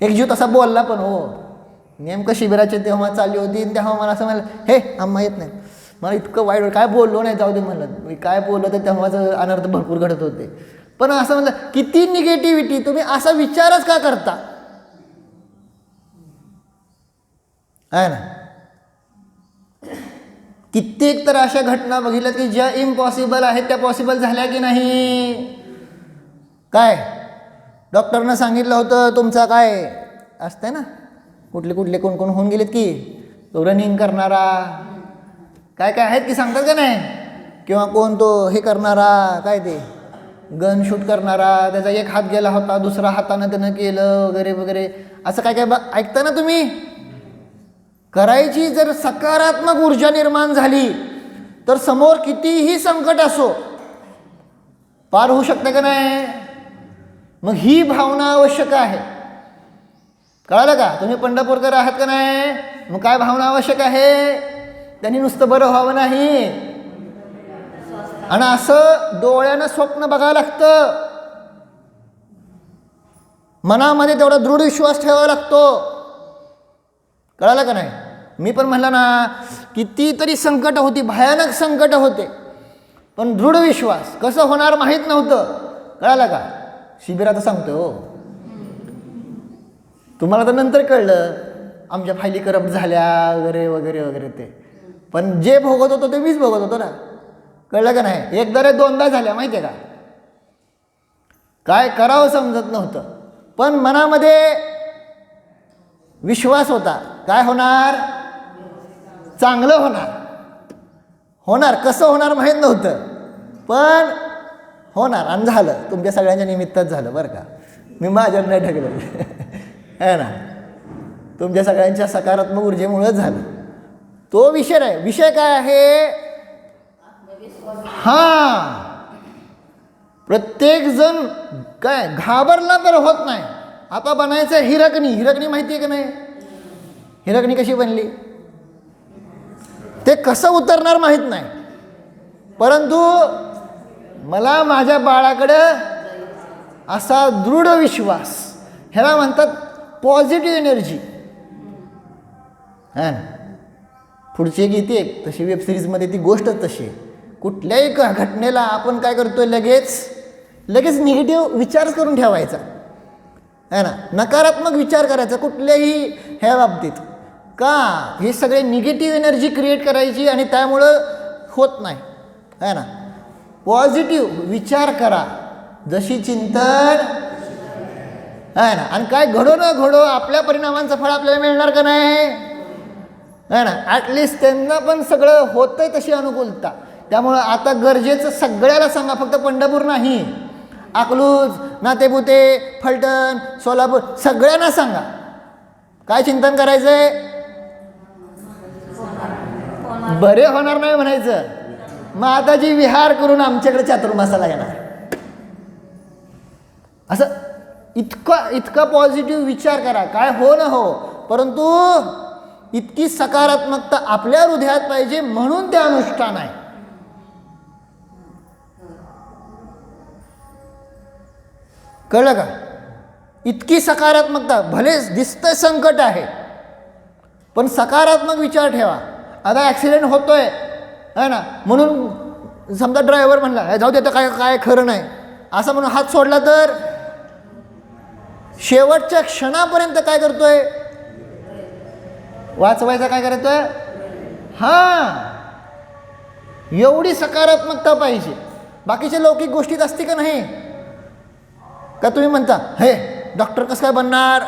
S1: एक जीव तसा बोलला, पण हो नेमकं शिबिराचे तेव्हा चालली होती, तेव्हा मला असं म्हणलं, हे आम्हा येत नाही, मला इतकं वाईट, काय बोललो नाही, जाऊ दे म्हणलं, काय बोललं तर तेव्हाच अनर्थ भरपूर घडत होते. पण असं म्हणलं, किती निगेटिव्हिटी, तुम्ही असा विचारच का करता? आहे ना. कित्येक तर अशा घटना बघितल्या की ज्या इम्पॉसिबल आहेत त्या पॉसिबल झाल्या की नाही. काय डॉक्टरनं सांगितलं होतं तुमचा काय असतंय ना, कुठले कुठले कोण कोण होऊन गेलेत की, तो रनिंग करणारा काय काय आहेत की सांगतात का नाही, किंवा कोण तो हे करणारा काय ते गन शूट करणारा, त्याचा एक हात गेला होता दुसरा हातानं त्यानं केलं वगैरे वगैरे, असं काय काय ऐकता ना तुम्ही. करायची जर सकारात्मक ऊर्जा निर्माण झाली तर समोर कितीही संकट असो पार होऊ शकते का नाही. मग ही भावना आवश्यक आहे. कळालं का, तुम्ही पंढरपूरकर आहात का नाही, मग काय भावना आवश्यक आहे, त्यांनी नुसतं बरं व्हावं नाही, आणि असं डोळ्यानं स्वप्न बघावं लागतं, मनामध्ये तेवढा दृढ विश्वास ठेवावा लागतो. कळालं का नाही. मी पण म्हणलं ना, कितीतरी संकट होती, भयानक संकट होते, पण दृढ विश्वास कसं होणार माहीत नव्हतं. कळालं का. शिबिरात सांगतो हो, तुम्हाला तर नंतर कळलं आमच्या फायली करप्ट झाल्या वगैरे वगैरे वगैरे ते, पण जे भोगत होतो ते मीच भोगत होतो ना. कळलं का नाही. एकदा रे दोनदा झाल्या माहिती आहे का. काय करावं समजत नव्हतं, पण मनामध्ये विश्वास होता. काय होणार, चांगलं होणार. होणार कसं होणार माहीत नव्हतं, पण होणार, आणि झालं. तुमच्या सगळ्यांच्या निमित्तच झालं बरं का, मी माझ्यावर नाही ठरवलं आहे ना, तुमच्या सगळ्यांच्या सकारात्मक ऊर्जेमुळेच झालं. तो विषय आहे. विषय काय आहे, हां, प्रत्येक जण काय घाबरला तर होत नाही. आता बनायचं हिरकणी. हिरकणी माहिती आहे का नाही, हिरकणी कशी बनली ते कसं उतरणार माहीत नाही, परंतु मला माझ्या बाळाकडं असा दृढ विश्वास, ह्याला म्हणतात पॉझिटिव्ह एनर्जी. हां, पुढची एक येते तशी वेबसिरीजमध्ये ती गोष्टच तशी आहे. कुठल्याही घटनेला आपण काय करतोय, लगेच निगेटिव्ह विचार करून ठेवायचा आहे ना, नकारात्मक विचार करायचा कुठल्याही ह्या बाबतीत. का, हे सगळे निगेटिव्ह एनर्जी क्रिएट करायची आणि त्यामुळं होत नाही आहे ना. पॉझिटिव्ह विचार करा, जशी चिंतन आहे ना, आणि काय घडो न घडो आपल्या परिणामांचं फळ आपल्याला मिळणार का नाही आहे ना. ॲटलिस्ट त्यांना पण सगळं होतंय तशी अनुकूलता. त्यामुळं आता गरजेचं सगळ्याला सांगा, फक्त पंढरपूर नाही, अकलूज, नातेपुते, फलटण, सोलापूर, सगळ्यांना सांगा काय चिंतन करायचंय, बरे होणार नाही म्हणायचं. माताजी विहार करून आमच्याकडे चातुर्मासाला येणार. असं इतका पॉझिटिव्ह विचार करा. काय हो ना हो, परंतु इतकी सकारात्मकता आपल्या हृदयात पाहिजे, म्हणून ते अनुष्ठान आहे. कळलं का. इतकी सकारात्मकता, भलेच दिसतंय संकट आहे पण सकारात्मक विचार ठेवा. आता ॲक्सिडेंट होतोय आहे ना, म्हणून समजा ड्रायव्हर म्हणला जाऊ दे, तर काय काय खरं नाही असं म्हणून हात सोडला तर शेवटच्या क्षणापर्यंत काय करतोय, वाचवायचा काय करतोय. हां, एवढी सकारात्मकता पाहिजे. बाकीच्या लौकिक गोष्टीत असते का नाही. का तुम्ही म्हणता हे डॉक्टर कसं काय बनणार,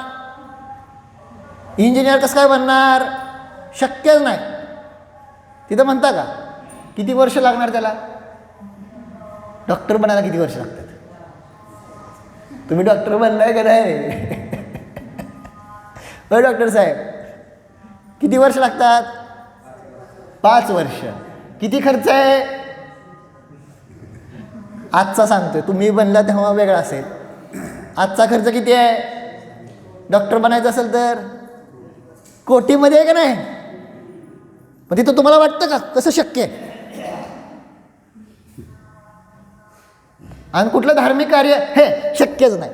S1: इंजिनियर कसं काय बनणार, शक्यच नाही. तिथं म्हणता का किती वर्ष लागणार त्याला, डॉक्टर बनायला किती वर्ष लागतात. तुम्ही डॉक्टर बनलाय का नाही हो डॉक्टर साहेब, किती वर्ष लागतात, 5 वर्ष. किती खर्च आहे, आजचा सांगतोय, तुम्ही बनला तेव्हा वेगळा असेल. आजचा खर्च किती आहे, डॉक्टर बनायचं असेल तर कोटीमध्ये आहे का नाही. मग तिथं तुम्हाला वाटतं का कसं शक्य आहे. आणि कुठलं धार्मिक कार्य हे शक्यच नाही.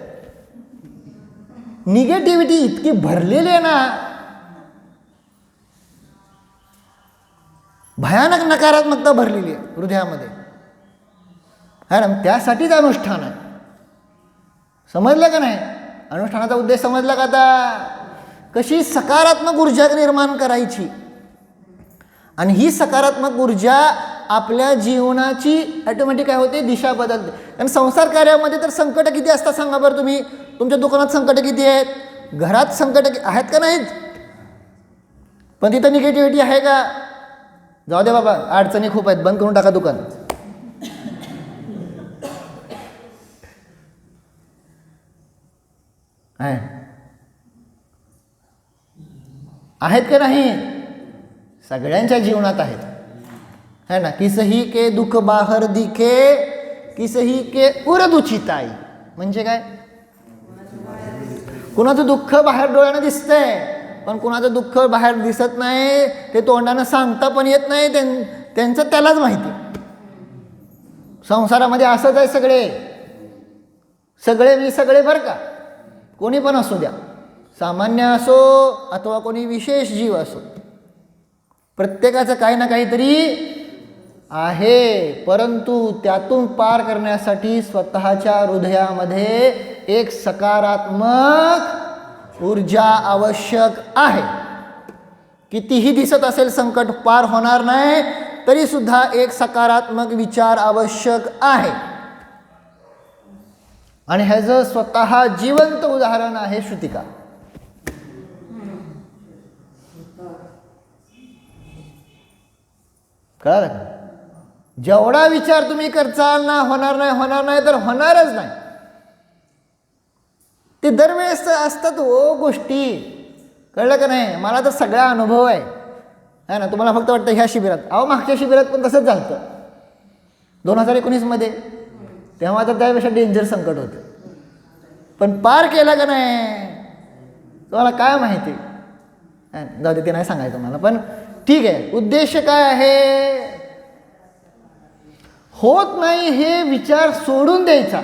S1: निगेटिव्हिटी इतकी भरलेली आहे ना, भयानक नकारात्मकता भरलेली आहे हृदयामध्ये है ना. त्यासाठीच अनुष्ठान आहे. समजलं का नाही, अनुष्ठानाचा उद्देश समजला का आता. कशी सकारात्मक ऊर्जा निर्माण करायची, आणि ही सकारात्मक ऊर्जा आपल्या जीवनाची ऑटोमॅटिक काय होते, दिशा बदलते. कारण संसार कार्यामध्ये तर संकट किती असतात सांगा बरं तुम्ही. तुमच्या दुकानात संकट किती आहेत, घरात संकट आहेत का नाहीत, पण तिथं निगेटिव्हिटी आहे का? जाऊ दे बाबा, अडचणी खूप आहेत, बंद करून टाका दुकान. आहेत का नाही? सगळ्यांच्या जीवनात आहेत, है ना. किसही के दुःख बाहर दिखे, किसही के उरदुचिताई. म्हणजे काय, कुणाचं दुःख बाहेर डोळ्यानं दिसतंय, पण कुणाचं दुःख बाहेर दिसत नाही, ते तोंडानं सांगता पण येत नाही, त्यांचं त्यालाच माहिती. संसारामध्ये असंच आहे, सगळे मी सगळे बरं का, कोणी पण असू द्या, सामान्य असो अथवा कोणी विशेष जीव असो, प्रत्येकाचं काही ना काहीतरी आहे. परंतु त्यातून पार करण्यासाठी स्वतःच्या हृदयामध्ये एक सकारात्मक ऊर्जा आवश्यक आहे. कितीही दिसत असेल संकट पार होणार नाही, तरी सुद्धा एक सकारात्मक विचार आवश्यक आहे. आणि ह्याचं स्वतः जिवंत उदाहरण आहे श्रुतिका. कळलं का? जेवढा विचार तुम्ही करचाल ना, होणार नाही तर होणारच नाही. ते दरवेळेस असतात हो गोष्टी, कळलं का नाही. मला तर सगळा अनुभव आहे ना. तुम्हाला फक्त वाटतं ह्या शिबिरात, अहो मागच्या शिबिरात पण तसंच झालं 2019 मध्ये. तेव्हा तर त्यापेक्षा डेंजर संकट होतं, पण पार केला का नाही तुम्हाला काय माहिती. जाऊ दे, ते नाही सांगायचं मला, पण ठीक आहे. उद्देश काय आहे, होत नाही हे विचार सोडून द्यायचा,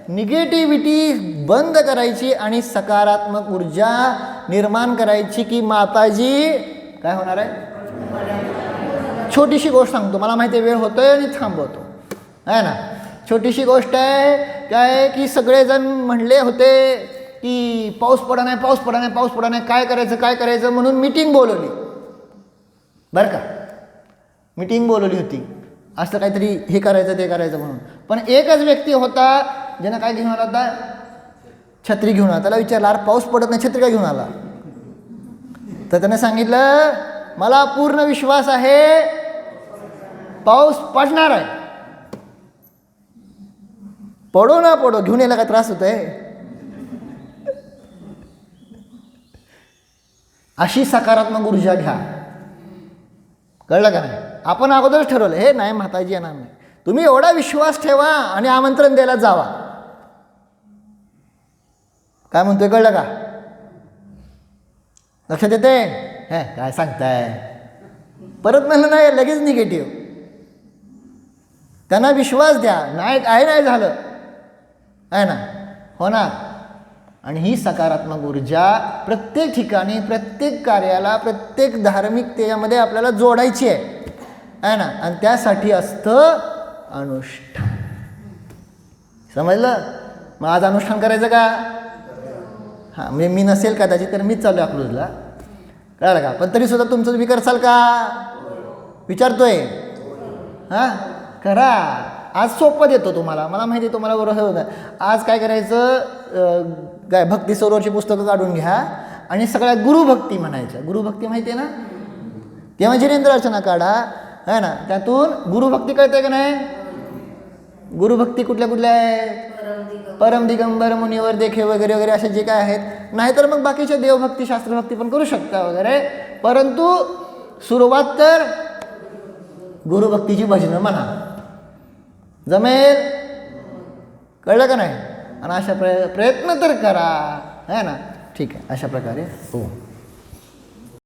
S1: निगेटिव्हिटी बंद करायची आणि सकारात्मक ऊर्जा निर्माण करायची. की माताजी काय होणार आहे. छोटीशी गोष्ट सांगतो, मला माहिती आहे वेळ होतोय आणि थांबवतो, आहे ना. छोटीशी गोष्ट आहे काय, की सगळेजण म्हणले होते की पाऊस पडा नाही, काय करायचं म्हणून मीटिंग बोलवली बरं का. मीटिंग बोलवली होती, असं काहीतरी हे करायचं ते करायचं म्हणून. पण एकच व्यक्ती होता ज्यानं काय घेऊन आला होता, छत्री घेऊन आला. त्याला विचारलं, अरे पाऊस पडत नाही, छत्री काय घेऊन आला. तर त्याने सांगितलं, मला पूर्ण विश्वास आहे पाऊस पडणार आहे. पडो ना पडो, घेऊन यायला काय त्रास होतोय. अशी सकारात्मक ऊर्जा घ्या, कळलं का नाही. आपण अगोदरच ठरवलं, हे नाही माताजी येणार नाही. तुम्ही एवढा विश्वास ठेवा आणि आमंत्रण द्यायला जावा. काय म्हणतोय, कळलं का. लक्षात येते. हे काय सांगताय, परत म्हणलं नाही, लगेच निगेटिव्ह. त्यांना विश्वास द्या, नाही झालं, आहे ना, होणार. आणि ही सकारात्मक ऊर्जा प्रत्येक ठिकाणी, प्रत्येक कार्याला, प्रत्येक धार्मिकतेमध्ये आपल्याला जोडायची आहे ना. आणि त्यासाठी असतं अनुष्ठान. समजलं. मग आज अनुष्ठान करायचं का. हां, म्हणजे मी नसेल कदाचित, तर मीच चालू आहे अकलूजला, कळलं का. पण तरी सुद्धा तुमचं तुम्ही करसाल का विचारतोय. हां, करा. आज सोपं देतो तुम्हाला, मला माहिती आहे तुम्हाला बरोबर होतं. आज काय करायचं, काय भक्ती सरोवरची पुस्तकं काढून घ्या आणि सगळ्या गुरुभक्ती म्हणायच्या. गुरुभक्ती माहिती आहे ना, तेव्हा जिनेंद्र अर्चना काढा, है ना. त्यातून गुरुभक्ती कळते का नाही. गुरुभक्ती कुठल्या आहेत, परम दिगंबर, मुनिवर देखे वगैरे वगैरे असे जे काय आहेत. नाहीतर मग बाकीच्या देवभक्ती, शास्त्रभक्ती पण करू शकता वगैरे. परंतु सुरुवात तर गुरुभक्तीची भजनं म्हणा, जमेल, कळलं का नाही. आणि अशा प्रयत्न तर करा, है ना. ठीक आहे, अशा प्रकारे हो.